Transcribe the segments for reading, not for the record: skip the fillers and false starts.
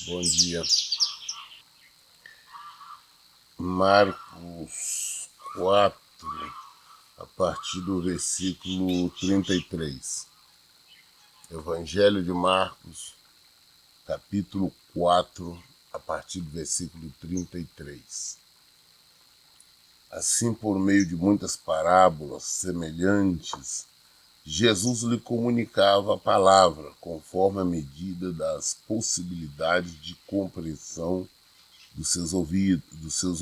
Bom dia. Marcos 4, a partir do versículo 33. Evangelho de Marcos, capítulo 4, a partir do versículo 33. Assim, por meio de muitas parábolas semelhantes, Jesus lhe comunicava a palavra conforme a medida das possibilidades de compreensão dos seus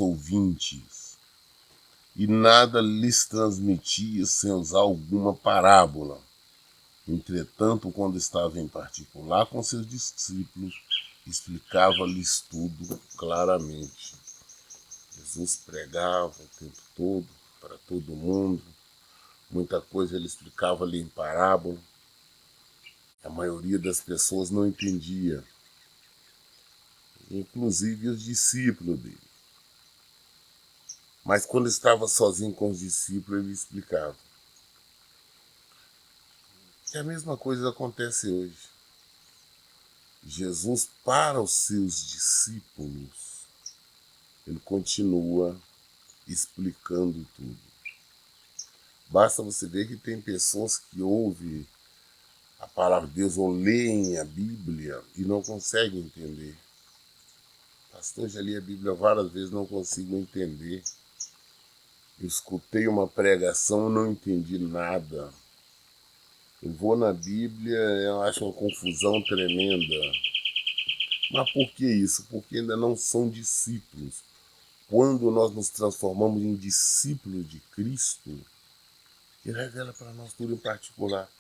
ouvintes, e nada lhes transmitia sem usar alguma parábola. Entretanto, quando estava em particular com seus discípulos, explicava-lhes tudo claramente. Jesus pregava o tempo todo para todo mundo, muita coisa ele explicava ali em parábola. A maioria das pessoas não entendia, inclusive os discípulos dele. Mas quando estava sozinho com os discípulos, ele explicava. E a mesma coisa acontece hoje. Jesus, para os seus discípulos, ele continua explicando tudo. Basta você ver que tem pessoas que ouvem a palavra de Deus ou leem a Bíblia e não conseguem entender. Pastor, já li a Bíblia várias vezes, não consigo entender. Eu escutei uma pregação e não entendi nada. Eu vou na Bíblia, eu acho uma confusão tremenda. Mas por que isso? Porque ainda não são discípulos. Quando nós nos transformamos em discípulos de Cristo, Ele revela para nós tudo em particular.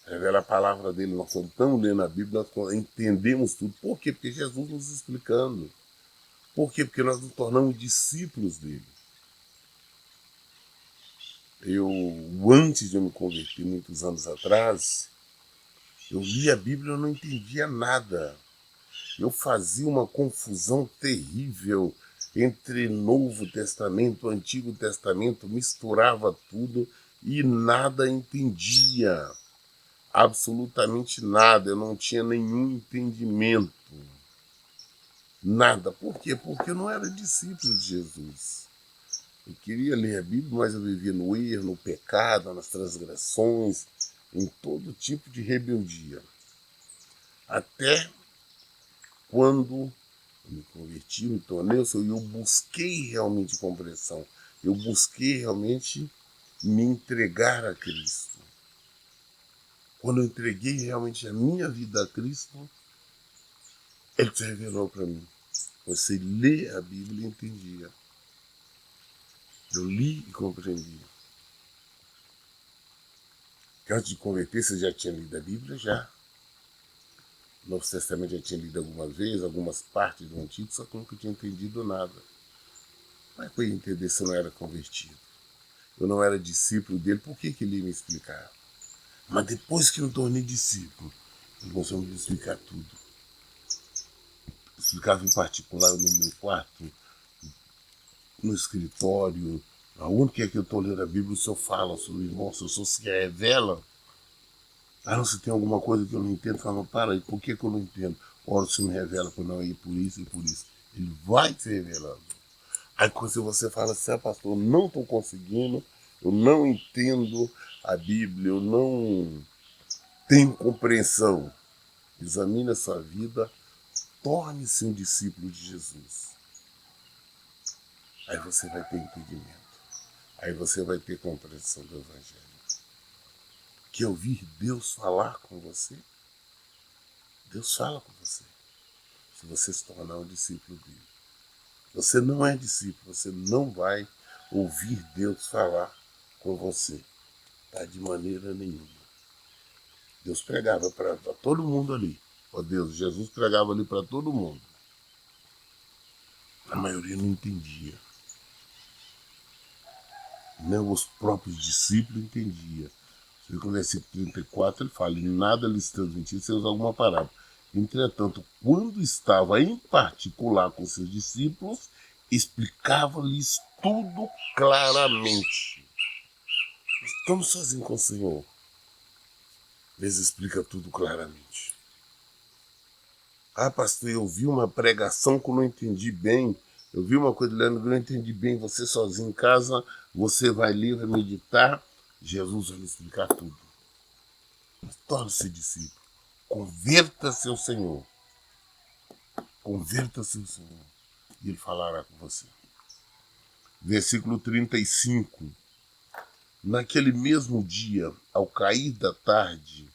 Revela a palavra dele. Nós estamos lendo a Bíblia, nós entendemos tudo. Por quê? Porque Jesus nos explicando. Por quê? Porque nós nos tornamos discípulos dele. Antes de eu me converter, muitos anos atrás, eu li a Bíblia e eu não entendia nada. Eu fazia uma confusão terrível entre Novo Testamento e Antigo Testamento, misturava tudo e nada entendia. Absolutamente nada, eu não tinha nenhum entendimento. Nada. Por quê? Porque eu não era discípulo de Jesus. Eu queria ler a Bíblia, mas eu vivia no erro, no pecado, nas transgressões, em todo tipo de rebeldia. Até quando eu me converti, me tornei o Senhor, eu busquei realmente compreensão. Eu busquei realmente me entregar a Cristo. Quando eu entreguei realmente a minha vida a Cristo, Ele se revelou para mim. Você lê a Bíblia e entendia. Eu li e compreendi. Que antes de converter, você já tinha lido a Bíblia? Já. O Novo Testamento já tinha lido algumas vezes, algumas partes do Antigo, só que eu nunca tinha entendido nada. Mas eu ia entender se eu não era convertido. Eu não era discípulo dele, por que ele ia me explicar? Mas depois que eu me tornei discípulo, ele começou a me explicar tudo. Explicava em particular no meu quarto, no escritório, aonde que é que eu estou lendo a Bíblia, o Senhor fala, o Senhor irmão, o Senhor se revela. Ah, não, se tem alguma coisa que eu não entendo, fala, para aí, por que eu não entendo? Ora, o Senhor me revela por não ir por isso e por isso. Ele vai se revelando. Aí quando você fala assim, ah, pastor, eu não estou conseguindo, eu não entendo a Bíblia, eu não tenho compreensão. Examine a sua vida, torne-se um discípulo de Jesus. Aí você vai ter entendimento. Aí você vai ter compreensão do Evangelho. Quer ouvir Deus falar com você? Deus fala com você. Se você se tornar um discípulo dele. Você não é discípulo, você não vai ouvir Deus falar com você. Tá? De maneira nenhuma. Deus pregava para todo mundo ali. Ó Deus, Jesus pregava ali para todo mundo. A maioria não entendia. Nem os próprios discípulos entendiam. No versículo 34 ele fala, em nada lhes transmitir sem usar alguma parábola. Entretanto, quando estava em particular com seus discípulos, explicava-lhes tudo claramente. Estamos sozinhos com o Senhor. Ele explica tudo claramente. Ah, pastor, eu vi uma pregação que eu não entendi bem. Eu vi uma coisa lendo que eu não entendi bem. Você sozinho em casa, você vai ler, vai meditar. Jesus vai lhe explicar tudo. Torne-se discípulo. Converta-se ao Senhor. Converta-se ao Senhor. E Ele falará com você. Versículo 35. Naquele mesmo dia, ao cair da tarde,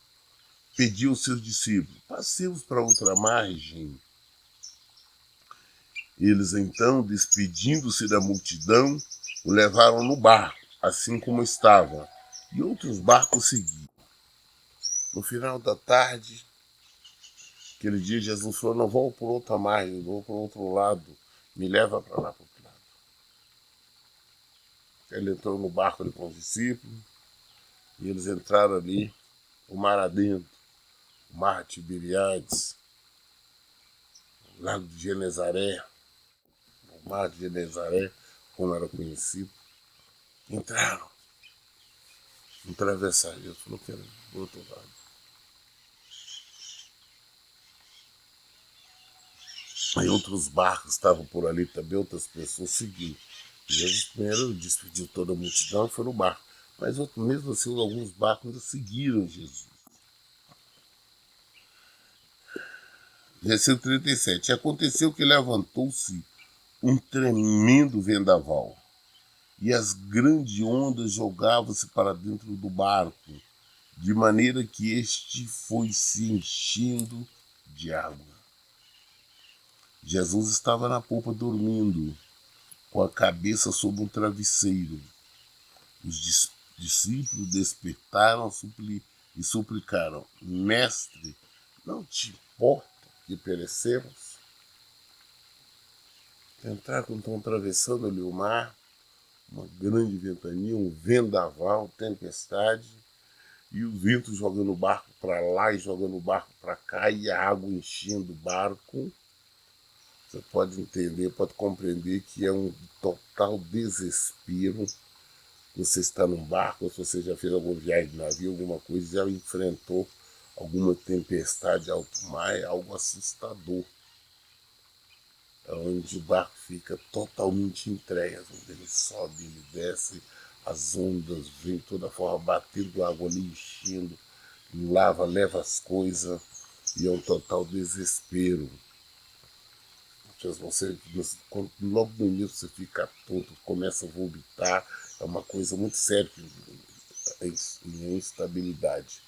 pediu aos seus discípulos: passemos para outra margem. Eles então, despedindo-se da multidão, o levaram no barco, assim como estava, e outros barcos seguiam. No final da tarde, aquele dia, Jesus falou: não vou por outra margem, vou por outro lado, me leva para lá, para outro lado. Ele entrou no barco ali com os discípulos, e eles entraram ali, o mar adentro, o mar de Tiberiades, o lago de Genezaré, o mar de Genezaré, como era conhecido. Entraram, atravessaram. Jesus falou que era do outro lado. Aí outros barcos estavam por ali também, outras pessoas seguiam. Jesus primeiro despediu toda a multidão e foi no barco. Mas mesmo assim, alguns barcos ainda seguiram Jesus. Versículo 37. Aconteceu que levantou-se um tremendo vendaval, e as grandes ondas jogavam-se para dentro do barco, de maneira que este foi se enchendo de água. Jesus estava na popa dormindo, com a cabeça sobre um travesseiro. Os discípulos despertaram e suplicaram: Mestre, não te importa que perecemos? Entraram quando estão atravessando ali o mar, uma grande ventania, um vendaval, tempestade, e o vento jogando o barco para lá e jogando o barco para cá, e a água enchendo o barco. Você pode entender, pode compreender que é um total desespero. Você está num barco, ou se você já fez alguma viagem de navio, alguma coisa, já enfrentou alguma tempestade alto mar, é algo assustador. É onde o barco fica totalmente entregue, onde ele sobe, ele desce, as ondas vêm de toda forma batendo água ali, enchendo, leva as coisas, e é um total desespero. Você, logo no início você fica tonto, começa a vomitar, é uma coisa muito séria, em instabilidade.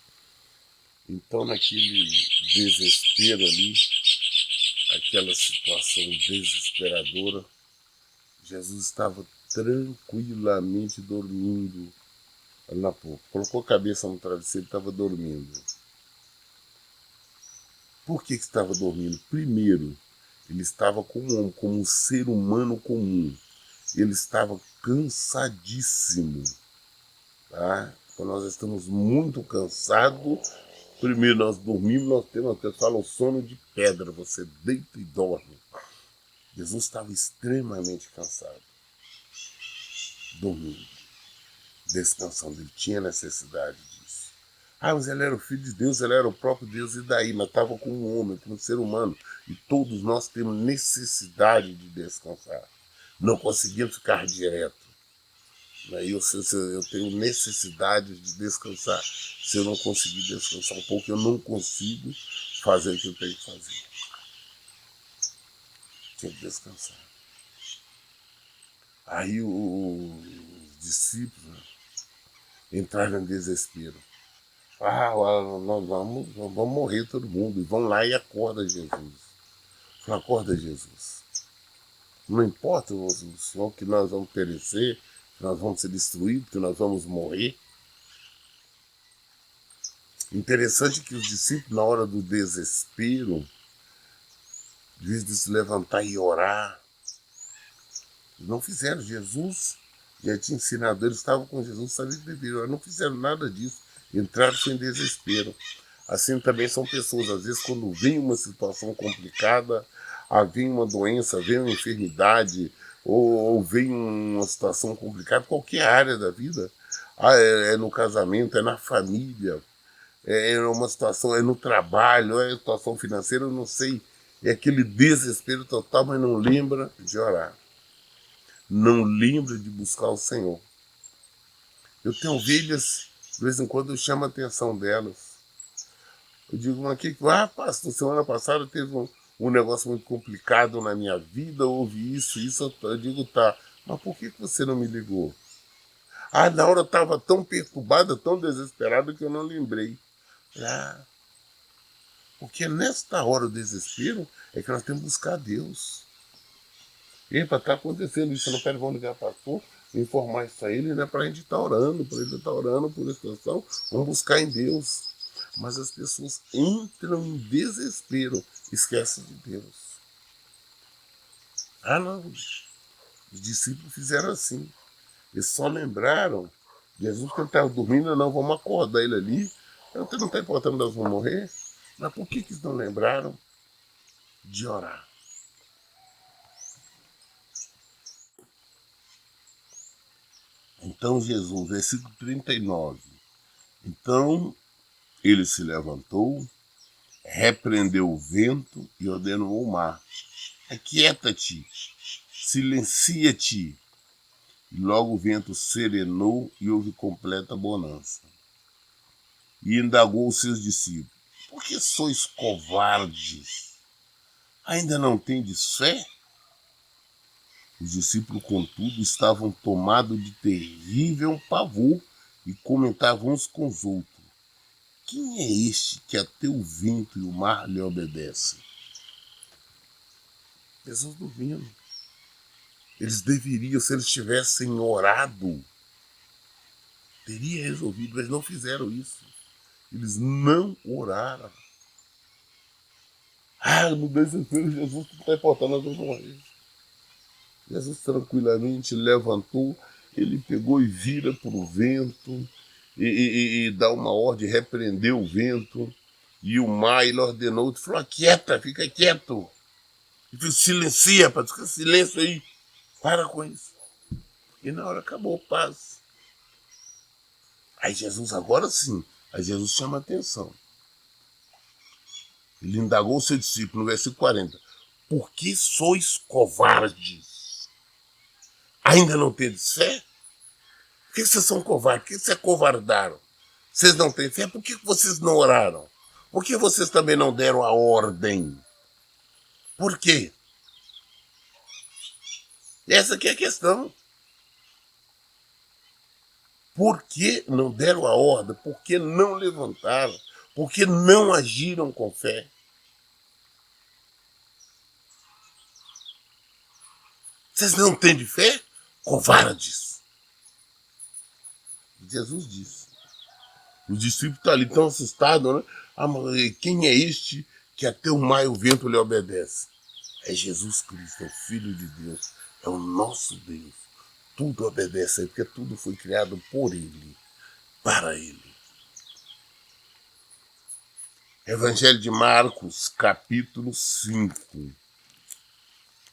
Então, naquele desespero ali, aquela situação desesperadora, Jesus estava tranquilamente dormindo na popa. Colocou a cabeça no travesseiro e estava dormindo. Por que estava dormindo? Primeiro, ele estava como um ser humano comum. Ele estava cansadíssimo. Tá? Quando nós estamos muito cansados, primeiro nós dormimos, nós temos, até fala, o sono de pedra, você deita e dorme. Jesus estava extremamente cansado, dormindo, descansando, ele tinha necessidade disso. Ah, mas ele era o Filho de Deus, ele era o próprio Deus, e daí? Mas estava com um homem, com um ser humano, e todos nós temos necessidade de descansar. Não conseguimos ficar direto. Eu tenho necessidade de descansar. Se eu não conseguir descansar um pouco, eu não consigo fazer o que eu tenho que fazer. Tinha que descansar. Aí os discípulos entraram em desespero. Nós vamos morrer todo mundo. E vão lá e acorda Jesus. Fala, acorda Jesus. Não importa o Senhor que nós vamos perecer, que nós vamos ser destruídos, que nós vamos morrer. Interessante que os discípulos, na hora do desespero, em vez de se levantar e orar, não fizeram. Jesus já tinha ensinado, eles estavam com Jesus, sabiam que deveriam, não fizeram nada disso, entraram sem desespero. Assim também são pessoas, às vezes quando vem uma situação complicada, vem uma doença, vem uma enfermidade, ou vem uma situação complicada, qualquer área da vida, é no casamento, é na família, é uma situação, é no trabalho, é situação financeira, eu não sei É aquele desespero total, mas não lembra de orar. Não lembra de buscar o Senhor. Eu tenho ovelhas, de vez em quando eu chamo a atenção delas. Eu digo, mas pastor, semana passada teve um negócio muito complicado na minha vida, houve isso. Eu digo, tá, mas por que você não me ligou? Ah, na hora eu estava tão perturbada, tão desesperada que eu não lembrei. Ah, porque nesta hora do desespero é que nós temos que buscar Deus. Epa, está acontecendo isso, não quero, vamos ligar para o pastor, informar isso a ele, né, para a gente estar orando, para ele estar orando por essa situação, vamos buscar em Deus. Mas as pessoas entram em desespero, esquecem de Deus. Ah, não, os discípulos fizeram assim. Eles só lembraram, Jesus que ele estava dormindo, não, vamos acordar ele ali. Então não está importando, nós vamos morrer. Mas por que eles não lembraram de orar? Então Jesus, versículo 39. Então ele se levantou, repreendeu o vento e ordenou ao mar: aquieta-te, silencia-te. E logo o vento serenou e houve completa bonança. E indagou os seus discípulos: por que sois covardes? Ainda não tendes fé? Os discípulos, contudo, estavam tomados de terrível pavor e comentavam uns com os outros: quem é este que até o vento e o mar lhe obedecem? Jesus dormindo. Eles deveriam, se eles tivessem orado, teria resolvido, mas não fizeram isso. Eles não oraram. Ah, no desespero, Jesus não está importando, nós vamos morrer. Jesus tranquilamente levantou, ele pegou e vira para o vento e dá uma ordem, repreendeu o vento. E o mar, ele ordenou, falou: quieta, fica quieto. Ele falou: silencia, fica silêncio aí, para com isso. E na hora acabou, paz. Aí Jesus, agora sim, aí Jesus chama a atenção. Ele indagou o seu discípulo no versículo 40. Por que sois covardes? Ainda não tendes fé? Por que vocês são covardes? Por que vocês acovardaram? Vocês não têm fé? Por que vocês não oraram? Por que vocês também não deram a ordem? Por quê? Essa aqui é a questão. Por que não deram a ordem? Por que não levantaram? Por que não agiram com fé? Vocês não têm de fé? Covardes. Jesus disse. Os discípulos estão ali tão assustados, né? Ah, mas quem é este que até o mar e o vento lhe obedece? É Jesus Cristo, é o Filho de Deus, é o nosso Deus. Tudo obedece a ele, porque tudo foi criado por ele, para ele. Evangelho de Marcos, capítulo 5.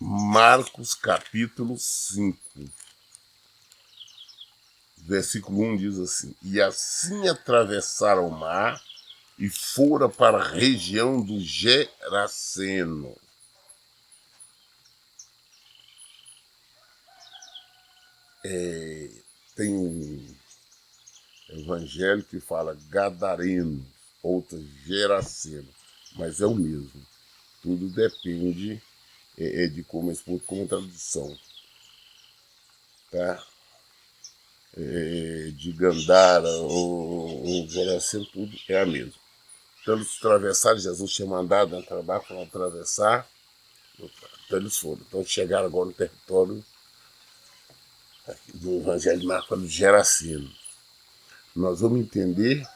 Marcos, capítulo 5. Versículo 1 diz assim: e assim atravessaram o mar e fora para a região do Geraseno. Tem um evangelho que fala Gadareno, outra Geraseno, mas é o mesmo. Tudo depende de como expor, como tradução. Tá? De Gandara ou Geraseno, tudo é a mesma. Então eles atravessaram, Jesus tinha mandado entrar lá para atravessar, então eles foram. Então chegaram agora no território do Evangelho de Marcos, do Geraseno. Nós vamos entender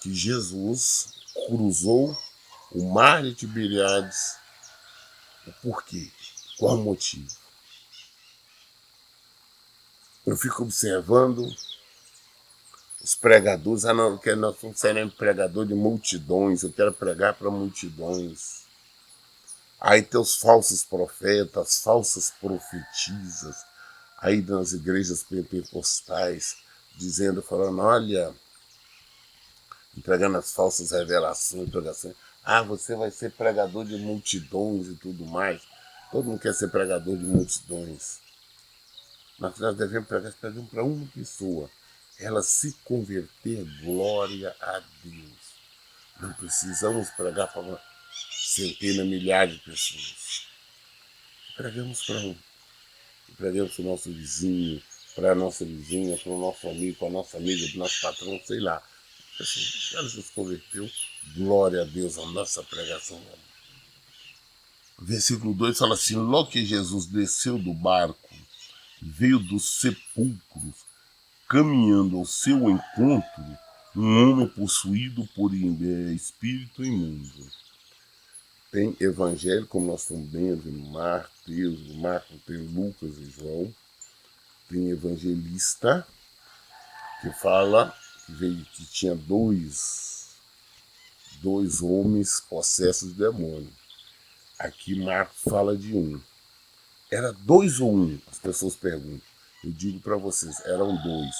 que Jesus cruzou o mar de Tiberíades. O porquê? Qual o motivo? Eu fico observando os pregadores. Ah, não, que nós não seremos pregador de multidões, eu quero pregar para multidões. Aí tem os falsos profetas, falsas profetisas, aí nas igrejas pentecostais, dizendo, falando, olha, entregando as falsas revelações, pregações. Ah, você vai ser pregador de multidões e tudo mais. Todo mundo quer ser pregador de multidões. Mas nós devemos pregar para uma pessoa. Ela se converter, glória a Deus. Não precisamos pregar para uma centena, milhares de pessoas. Pregamos para um. Pregamos para o nosso vizinho, para a nossa vizinha, para o nosso amigo, para a nossa amiga, para o nosso patrão, sei lá. Ela se converteu, glória a Deus, a nossa pregação. Versículo 2 fala assim: logo que Jesus desceu do barco, veio dos sepulcros, caminhando ao seu encontro, um homem possuído por espírito imundo. Tem evangelho, como nós estamos vendo, Marcos, tem Lucas e João. Tem evangelista, que fala que tinha dois homens possessos de demônio. Aqui Marcos fala de um. Era dois ou um? As pessoas perguntam. Eu digo para vocês, eram dois.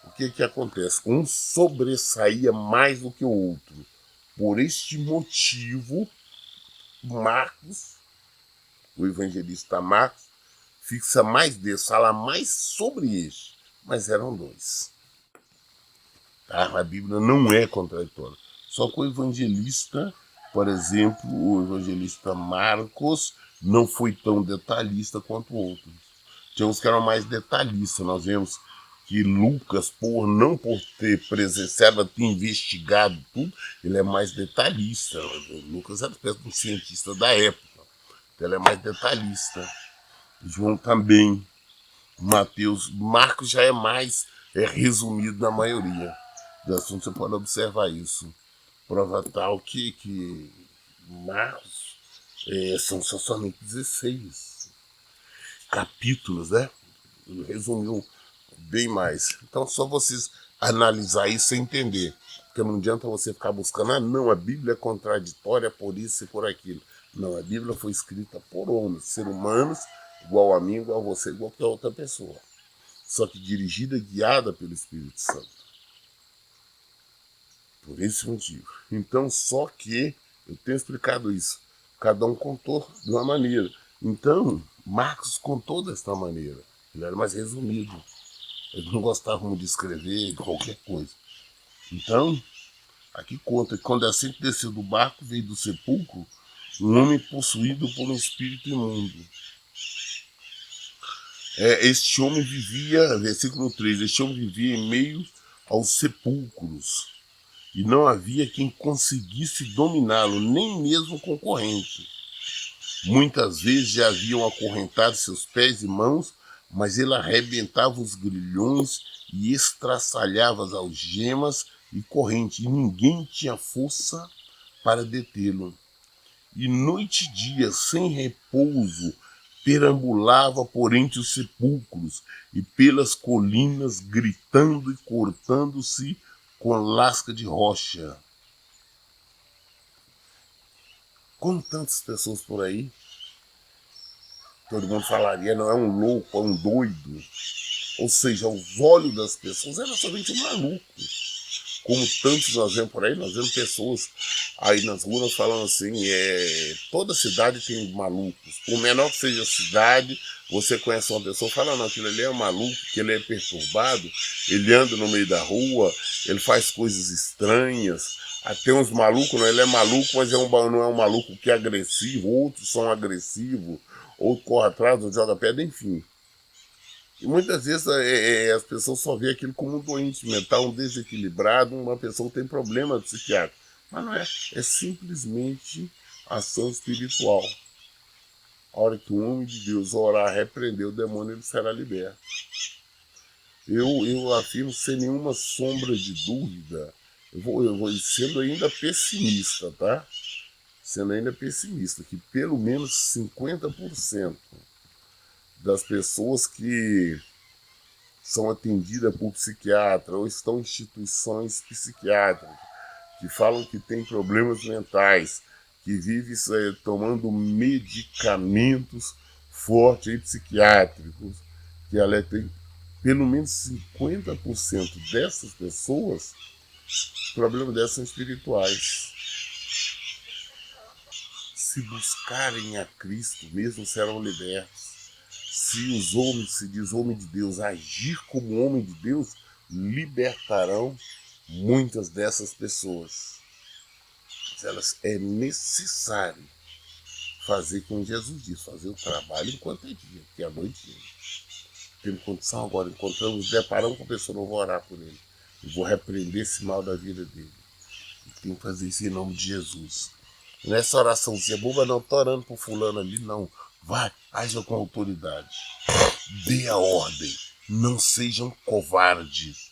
O que acontece? Um sobressaía mais do que o outro. Por este motivo, Marcos, o evangelista Marcos, fixa mais desse, fala mais sobre este. Mas eram dois. Tá? A Bíblia não é contraditória. Só que o evangelista, por exemplo, o evangelista Marcos, não foi tão detalhista quanto outros. Tinha uns que eram mais detalhistas. Nós vemos que Lucas, por ter presenciado, ter investigado tudo, ele é mais detalhista. Lucas era um cientista da época, então ele é mais detalhista. João também. Marcos já é mais resumido na maioria dos assuntos, você pode observar isso. Prova tal que Marcos são somente 16 capítulos, né? Ele resumiu bem mais. Então, só vocês analisar isso e entender. Porque não adianta você ficar buscando, não, a Bíblia é contraditória por isso e por aquilo. Não, a Bíblia foi escrita por homens, seres humanos, igual a mim, igual a você, igual a qualquer outra pessoa. Só que dirigida e guiada pelo Espírito Santo. Por esse motivo. Então, só que eu tenho explicado isso. Cada um contou de uma maneira. Então, Marcos contou desta maneira. Ele era mais resumido. Ele não gostava muito de escrever qualquer coisa. Então, aqui conta que quando assim que desceu do barco, veio do sepulcro, um homem possuído por um espírito imundo. Este homem vivia, versículo 3, este homem vivia em meio aos sepulcros. E não havia quem conseguisse dominá-lo, nem mesmo concorrente. Muitas vezes já haviam acorrentado seus pés e mãos, mas ele arrebentava os grilhões e estraçalhava as algemas e correntes, e ninguém tinha força para detê-lo. E noite e dia, sem repouso, perambulava por entre os sepulcros e pelas colinas, gritando e cortando-se com lasca de rocha. Como tantas pessoas por aí, todo mundo falaria, não é um louco, é um doido. Ou seja, aos olhos das pessoas era somente um maluco. Como tantos nós vemos por aí, nós vemos pessoas aí nas ruas falando assim, toda cidade tem malucos. Por menor que seja a cidade, você conhece uma pessoa e fala, não, aquilo ali é um maluco, que ele é perturbado, ele anda no meio da rua, ele faz coisas estranhas. Até uns malucos, não, ele é maluco, mas não é um maluco que é agressivo, outros são agressivos, outro corre atrás, outro joga pedra, enfim. E muitas vezes as pessoas só veem aquilo como um doente mental, um desequilibrado, uma pessoa que tem problema psiquiátrico. Mas não é. É simplesmente ação espiritual. A hora que o homem de Deus orar, repreender o demônio, ele será liberto. Eu afirmo sem nenhuma sombra de dúvida, eu vou sendo ainda pessimista, tá? Sendo ainda pessimista, que pelo menos 50% das pessoas que são atendidas por psiquiatra ou estão em instituições psiquiátricas, que falam que tem problemas mentais, que vivem tomando medicamentos fortes e psiquiátricos, que ela tem pelo menos 50% dessas pessoas, os problemas dessas são espirituais. se buscarem a Cristo, mesmo serão libertos. Se os homens, se diz homem de Deus, agir como homem de Deus, libertarão muitas dessas pessoas. Mas elas é necessário fazer como Jesus diz, fazer o trabalho enquanto é dia, porque à noite vem. Tendo condição agora, encontramos, deparamos com a pessoa, não vou orar por ele. Eu vou repreender esse mal da vida dele. E tem que fazer isso em nome de Jesus. Nessa oraçãozinha boba, não estou orando por fulano ali, não. Vai, haja com autoridade. Dê a ordem. Não sejam covardes.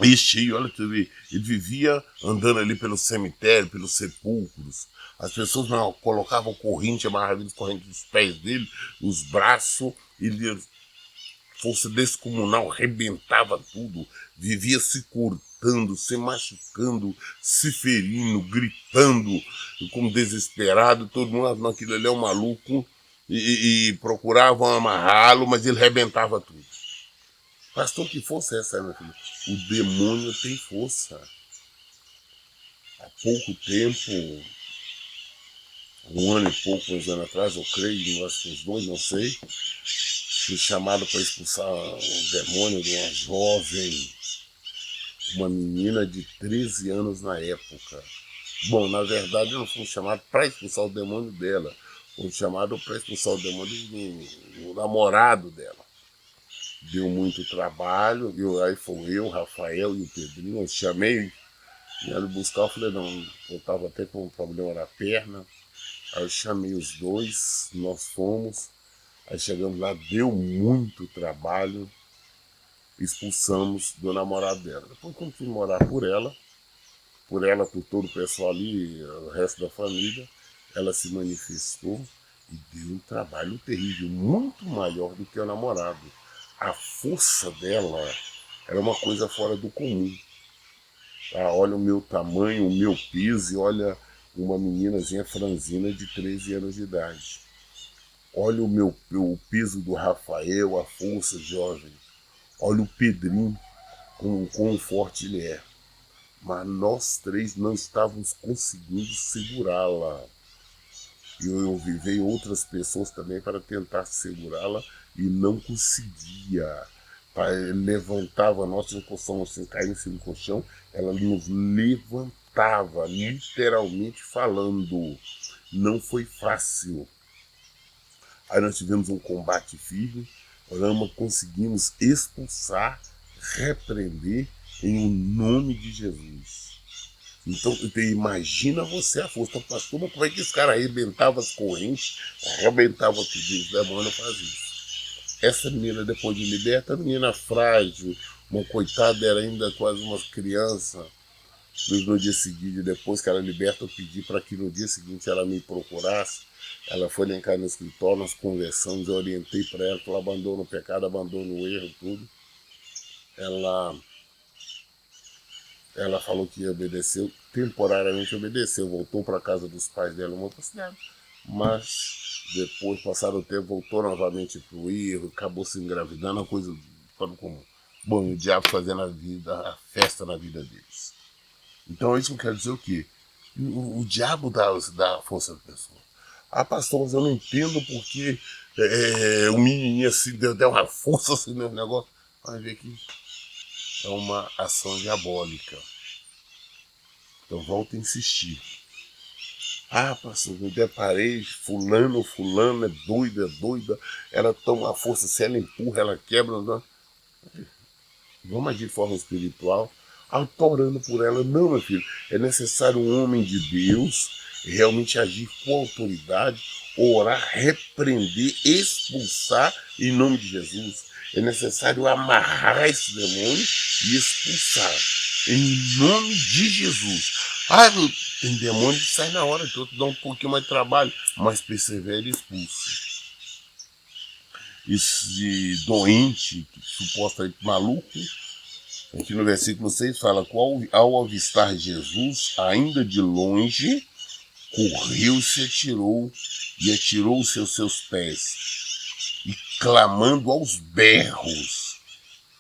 Este aí, olha, ele vivia andando ali pelo cemitério, pelos sepulcros. As pessoas não colocavam corrente, amarravam as correntes dos pés dele, os braços, ele, força descomunal, arrebentava tudo, vivia se cortando, se machucando, se ferindo, gritando, como desesperado, todo mundo achando que ele é um maluco e procuravam amarrá-lo, mas ele arrebentava tudo. Pastor, que força é essa, meu filho? O demônio tem força. Há pouco tempo, um ano e pouco, uns anos atrás, eu creio, nós uns dois, não sei, fui chamado para expulsar um demônio de uma jovem, uma menina de 13 anos na época. Bom, na verdade eu não fui chamado para expulsar o demônio dela, fui chamado para expulsar o demônio do namorado dela. Deu muito trabalho, aí foi eu, o Rafael e o Pedrinho, eu chamei, vieram buscar, eu falei, não, eu estava até com um problema na perna, aí eu chamei os dois, nós fomos, aí chegamos lá, deu muito trabalho, expulsamos do namorado dela. Depois quando fui morar por ela, por todo o pessoal ali, o resto da família, ela se manifestou e deu um trabalho terrível, muito maior do que o namorado. A força dela era uma coisa fora do comum. Ah, olha o meu tamanho, o meu peso, e olha uma meninazinha franzina de 13 anos de idade. Olha o peso do Rafael, a força jovem. Olha o Pedrinho, quão forte ele é. Mas nós três não estávamos conseguindo segurá-la. E eu veio outras pessoas também para tentar segurá-la e não conseguia. Levantava, nós encostamos assim, caímos no colchão, ela nos levantava, literalmente falando. Não foi fácil. Aí nós tivemos um combate firme, conseguimos expulsar, repreender em o nome de Jesus. Então, imagina você a força. Então, pastor, mas como é que esse cara arrebentava as correntes, arrebentava tudo isso? O demônio faz isso. Essa menina, depois de liberta, a menina frágil, uma coitada, era ainda quase uma criança. No dia seguinte, depois que ela liberta, eu pedi para que no dia seguinte ela me procurasse. Ela foi lá em casa no escritório, nós conversamos, eu orientei para ela, que ela abandona o pecado, abandona o erro, tudo. Ela falou que obedeceu, temporariamente obedeceu, voltou para a casa dos pais dela em outra cidade, mas depois, passado o tempo, voltou novamente para o erro, acabou se engravidando, uma coisa fora do comum. Bom, o diabo fazendo a festa na vida deles. Então isso quer dizer o quê? O diabo dá força à pessoa. Ah, pastor, mas eu não entendo porque o menininho assim deu uma força assim no negócio. Vai ver que é uma ação diabólica. Então volto a insistir. Ah, pastor, me deparei, fulano é doida. Ela toma a força, se ela empurra, ela quebra. Não. Vamos agir de forma espiritual. Ah, estou orando por ela. Não, meu filho, é necessário um homem de Deus realmente agir com autoridade, orar, repreender, expulsar em nome de Jesus. É necessário amarrar esse demônio e expulsar em nome de Jesus. Ah, tem demônio que sai na hora, que outro dá um pouquinho mais de trabalho, mas persevera e expulsa. Esse doente, supostamente maluco, aqui no versículo 6 fala: ao avistar Jesus, ainda de longe, correu-se e atirou-se aos seus pés, e clamando aos berros: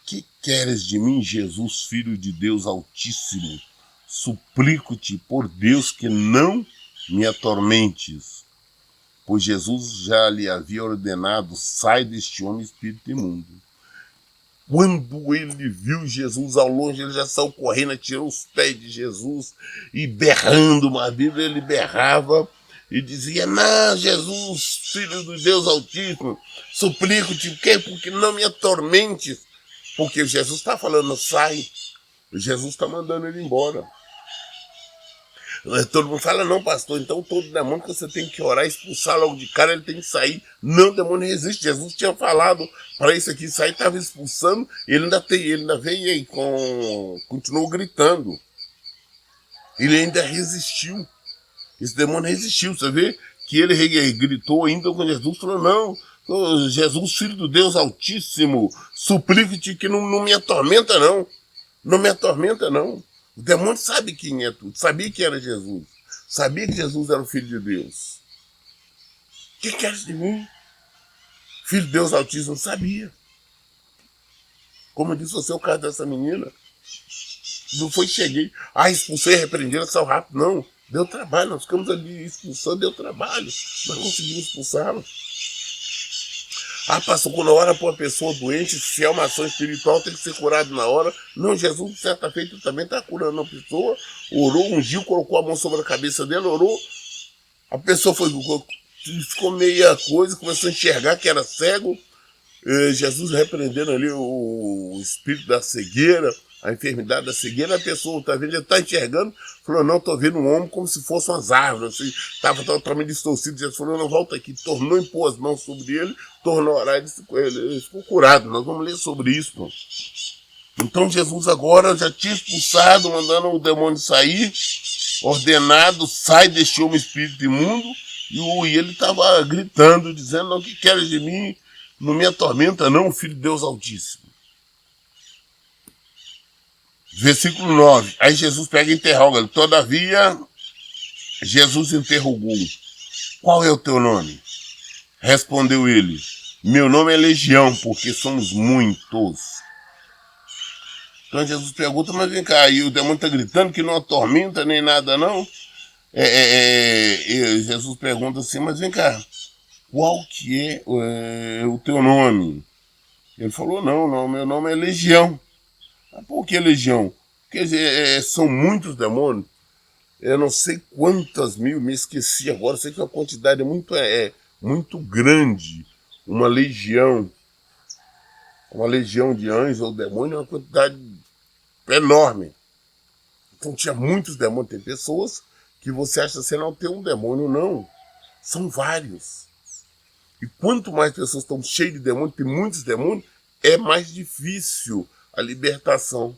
que queres de mim, Jesus, Filho de Deus Altíssimo? Suplico-te por Deus que não me atormentes. Pois Jesus já lhe havia ordenado, sai deste homem, espírito imundo. Quando ele viu Jesus ao longe, ele já saiu correndo, tirou os pés de Jesus e berrando uma Bíblia, ele berrava e dizia, não, Jesus, filho do Deus Altíssimo, suplico-te, porque não me atormentes. Porque Jesus está falando, sai. Jesus está mandando ele embora. Todo mundo fala, não, pastor, então todo demônio que você tem que orar, expulsar logo de cara, ele tem que sair. Não, o demônio resiste. Jesus tinha falado para isso aqui, sair, estava expulsando, ele ainda veio aí, continuou gritando. Ele ainda resistiu. Esse demônio resistiu. Você vê que ele gritou ainda com Jesus, falou, não, Jesus, filho do Deus Altíssimo, suplico-te que não me atormenta, não. Não me atormenta, não. O demônio sabe quem é tu, sabia que era Jesus, sabia que Jesus era o Filho de Deus. O que queres de mim? Filho de Deus Altíssimo, sabia. Como eu disse, você é o caso dessa menina. Não foi, cheguei, expulsei, repreendi, ela saiu rápido, não. Deu trabalho, nós ficamos ali expulsando, deu trabalho. Nós conseguimos expulsá-la. Pastor, quando ora para uma pessoa doente, se é uma ação espiritual, tem que ser curado na hora. Não, Jesus, certa feita, também está curando a pessoa. Orou, ungiu, colocou a mão sobre a cabeça dela, orou. A pessoa ficou meia coisa, começou a enxergar que era cego. Jesus repreendendo ali o espírito da cegueira, a enfermidade da cegueira, a pessoa está vendo, está enxergando, falou, não, estou vendo um homem como se fossem umas árvores, estava totalmente distorcido. Jesus falou, não, volta aqui, tornou, impor as mãos sobre ele, tornou a orar, ele ficou curado. Nós vamos ler sobre isso. Então Jesus agora já tinha expulsado, mandando o demônio sair, ordenado, sai deste homem espírito imundo, e ele estava gritando, dizendo, não, o que queres de mim? Não me atormenta, não, filho de Deus Altíssimo. Versículo 9. Aí Jesus pega e interroga ele. Todavia, Jesus interrogou, qual é o teu nome? Respondeu ele, meu nome é Legião, porque somos muitos. Então Jesus pergunta, mas vem cá, e o demônio está gritando que não atormenta nem nada, não? Jesus pergunta assim, mas vem cá, qual que é o teu nome? Ele falou, não, meu nome é Legião. Por que Legião? Porque são muitos demônios. Eu não sei quantas mil, me esqueci agora, sei que a quantidade é muito grande. Uma legião de anjos ou demônios é uma quantidade enorme. Então tinha muitos demônios. Tem pessoas que você acha que não tem um demônio, não. São vários. E quanto mais pessoas estão cheias de demônios, tem muitos demônios, é mais difícil a libertação.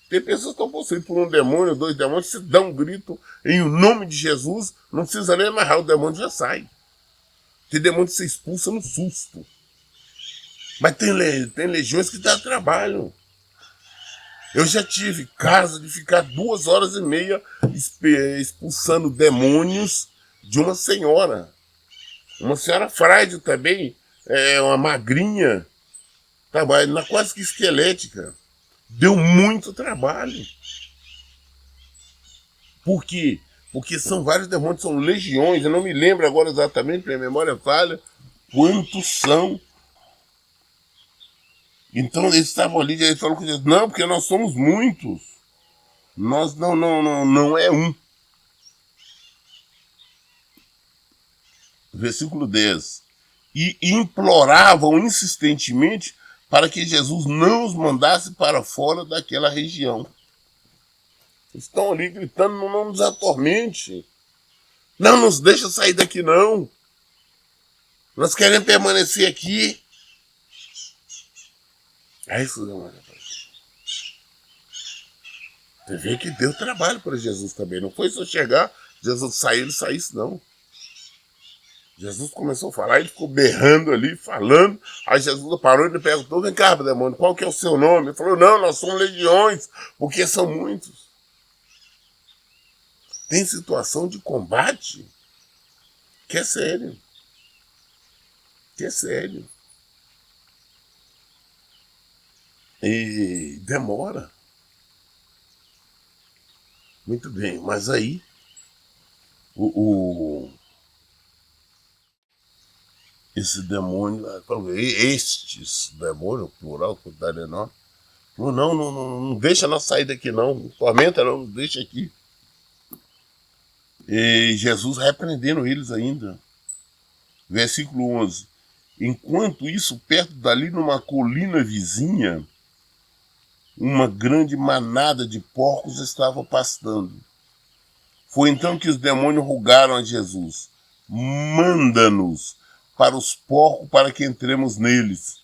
Tem pessoas que estão possuídas por um demônio, 2 demônios, se dá um grito em o nome de Jesus, não precisa nem amarrar, o demônio já sai. Tem demônio que se expulsa no susto. Mas tem legiões que dá trabalho. Eu já tive caso de ficar 2h30 expulsando demônios de uma senhora. Uma senhora frágil também, uma magrinha, quase que esquelética. Deu muito trabalho. Por quê? Porque são vários demônios, são legiões. Eu não me lembro agora exatamente, minha memória falha, quantos são. Então eles estavam ali, eles falaram com Jesus, não, porque nós somos muitos. Nós não é um. Versículo 10. E imploravam insistentemente para que Jesus não os mandasse para fora daquela região. Estão ali gritando, não nos atormente. Não nos deixa sair daqui, não. Nós queremos permanecer aqui. É isso, não. Você vê que deu trabalho para Jesus também. Não foi só chegar, Jesus sair, ele saísse, não. Jesus começou a falar, ele ficou berrando ali, falando. Aí Jesus parou e ele perguntou, vem cá, demônio, qual que é o seu nome? Ele falou, não, nós somos legiões, porque são muitos. Tem situação de combate que é sério. Que é sério. E demora. Muito bem, mas aí esse demônio, estes demônios, plural, quantidade enorme, falou, não deixa nós sair daqui não tormenta não, deixa aqui. E Jesus repreendendo eles ainda. Versículo 11. Enquanto isso, perto dali, numa colina vizinha, uma grande manada de porcos estava pastando. Foi então que os demônios rogaram a Jesus, manda-nos para os porcos para que entremos neles.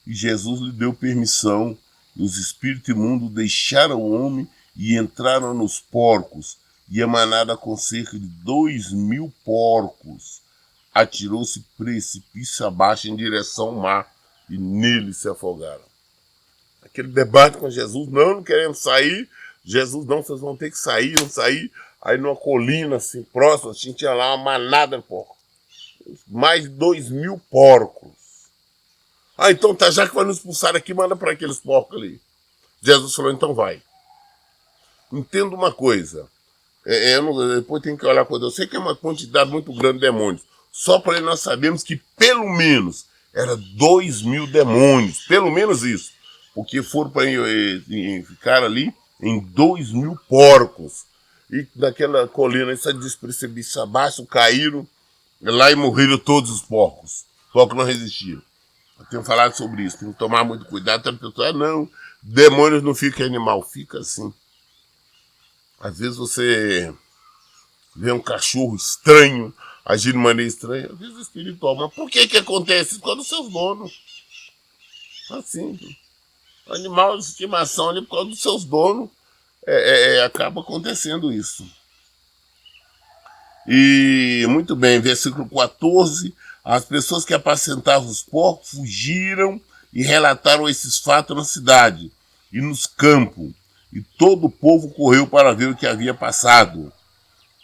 E Jesus lhe deu permissão, e os espíritos imundos deixaram o homem e entraram nos porcos, e a manada com cerca de 2.000 porcos atirou-se precipício abaixo em direção ao mar, e nele se afogaram. Aquele debate com Jesus, não queremos sair, Jesus, não, vocês vão ter que sair, vão sair. Aí numa colina assim, próxima, tinha lá uma manada de porcos. Mais de 2.000 porcos. Ah, então tá, já que vai nos expulsar aqui, manda para aqueles porcos ali. Jesus falou, então vai. Entenda uma coisa, depois tem que olhar com Deus, eu sei que é uma quantidade muito grande de demônios, só para ele nós sabemos que pelo menos era 2.000 demônios, pelo menos isso, porque foram para ficar ali em 2.000 porcos, e naquela colina, essa despercebiça abaixo, caíram lá e morreram todos os porcos não resistiram. Eu tenho falado sobre isso, tem que tomar muito cuidado, tem pessoa, não, demônios não fica animal, fica assim. Às vezes você vê um cachorro estranho, agir de maneira estranha, às vezes espiritual, mas por que acontece isso? Por causa dos seus donos. Assim, animal de estimação ali, por causa dos seus donos, acaba acontecendo isso. E, muito bem, versículo 14, as pessoas que apacentavam os porcos fugiram e relataram esses fatos na cidade e nos campos, e todo o povo correu para ver o que havia passado.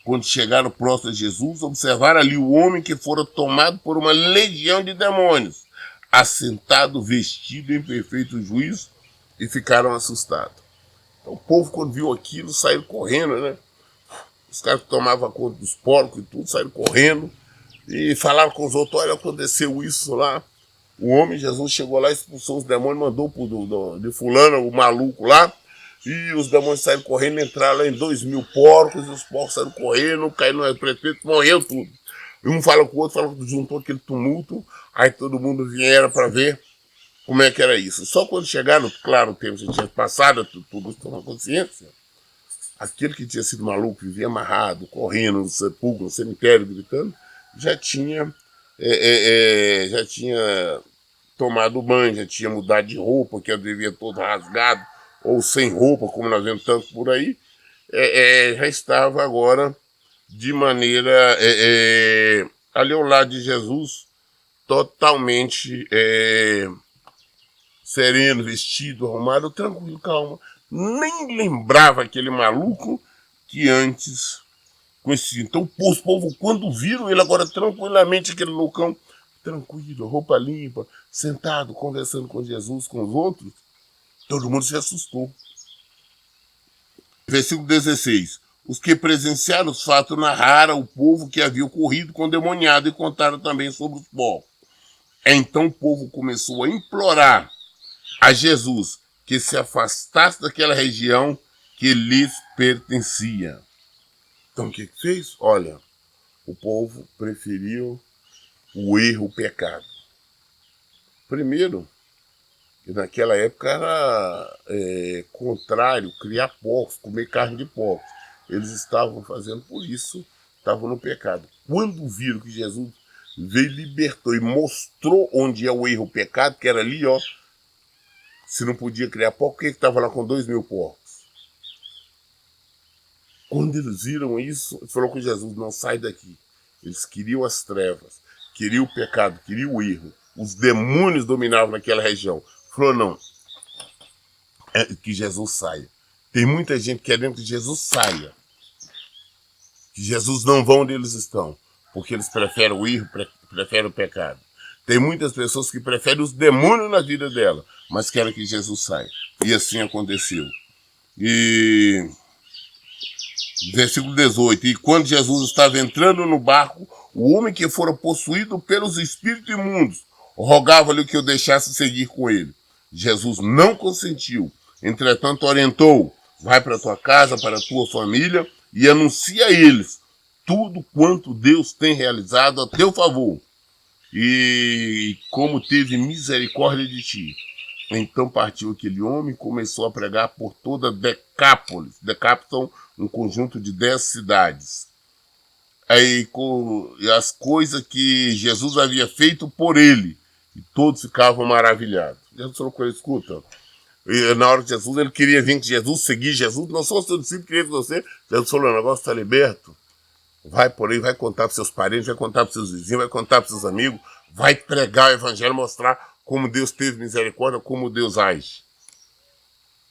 Quando chegaram próximo a Jesus, observaram ali o homem que fora tomado por uma legião de demônios, assentado, vestido em perfeito juízo, e ficaram assustados. Então o povo, quando viu aquilo, saiu correndo, né? Os caras que tomavam conta dos porcos e tudo, saíram correndo e falaram com os outros, olha, aconteceu isso lá. O homem, Jesus, chegou lá, expulsou os demônios, mandou de fulano, o maluco lá, e os demônios saíram correndo, entraram lá em 2.000 porcos, e os porcos saíram correndo, caíram no prefeito, morreu tudo. E um fala com o outro, fala que juntou aquele tumulto, aí todo mundo vieram para ver como é que era isso. Só quando chegaram, claro, o tempo já tinha passado, tudo tomou consciência, aquele que tinha sido maluco, vivia amarrado, correndo no sepulcro, no cemitério, gritando, já tinha tomado banho, já tinha mudado de roupa, que eu devia todo rasgado, ou sem roupa, como nós vemos tanto por aí, já estava agora de maneira ali ao lado de Jesus, totalmente sereno, vestido, arrumado, tranquilo, calma. Nem lembrava aquele maluco que antes conhecia. Então os povos, quando viram ele agora tranquilamente, aquele loucão, tranquilo, roupa limpa, sentado, conversando com Jesus, com os outros, todo mundo se assustou. Versículo 16. Os que presenciaram os fatos narraram ao povo que havia ocorrido com o demoniado e contaram também sobre os povos. Então o povo começou a implorar a Jesus que se afastasse daquela região que lhes pertencia. Então o que fez? Olha, o povo preferiu o erro, o pecado. Primeiro, que naquela época era contrário criar porcos, comer carne de porcos. Eles estavam fazendo por isso, estavam no pecado. Quando viram que Jesus veio, libertou e mostrou onde é o erro, o pecado, que era ali, ó, se não podia criar porco, quem estava lá com 2.000 porcos? Quando eles viram isso, ele falou com Jesus, não sai daqui. Eles queriam as trevas, queriam o pecado, queriam o erro. Os demônios dominavam naquela região. Falou, não, que Jesus saia. Tem muita gente querendo que Jesus saia. Que Jesus não vá onde eles estão, porque eles preferem o erro, preferem o pecado. Tem muitas pessoas que preferem os demônios na vida dela, mas querem que Jesus saia. E assim aconteceu. E Versículo 18. E quando Jesus estava entrando no barco, o homem que fora possuído pelos espíritos imundos rogava-lhe que o deixasse seguir com ele. Jesus não consentiu. Entretanto, orientou: vai para a tua casa, para a tua família e anuncia a eles tudo quanto Deus tem realizado a teu favor e como teve misericórdia de ti. Então partiu aquele homem e começou a pregar por toda Decápolis. Decápolis são um conjunto de 10 cidades. Aí, com as coisas que Jesus havia feito por ele. E todos ficavam maravilhados. Jesus falou com ele: escuta, e na hora de Jesus, ele queria vir com Jesus, seguir Jesus. Não sou seu discípulo, queria que você. Jesus falou: o negócio está liberto. Vai por aí, vai contar para seus parentes, vai contar para seus vizinhos, vai contar para seus amigos, vai pregar o evangelho, mostrar como Deus teve misericórdia, como Deus age.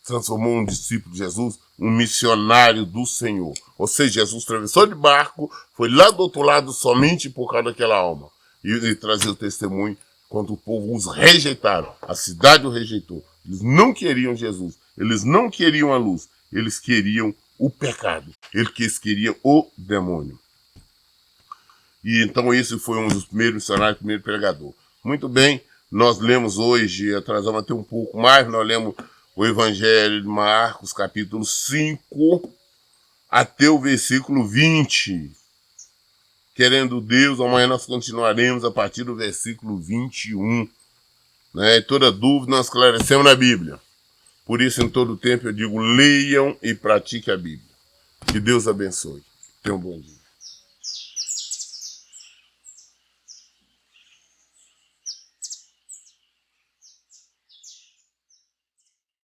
Transformou um discípulo de Jesus, um missionário do Senhor. Ou seja, Jesus atravessou de barco, foi lá do outro lado somente por causa daquela alma. E trazia o testemunho quando o povo os rejeitaram. A cidade o rejeitou. Eles não queriam Jesus, eles não queriam a luz, eles queriam o pecado, eles queriam o demônio. E então esse foi um dos primeiros missionários, primeiro pregador. Muito bem, nós lemos hoje, atrasamos até um pouco mais, nós lemos o Evangelho de Marcos, capítulo 5, até o versículo 20. Querendo Deus, amanhã nós continuaremos a partir do versículo 21. Né? Toda dúvida nós esclarecemos na Bíblia. Por isso, em todo tempo, eu digo: leiam e pratiquem a Bíblia. Que Deus abençoe. Tenham um bom dia.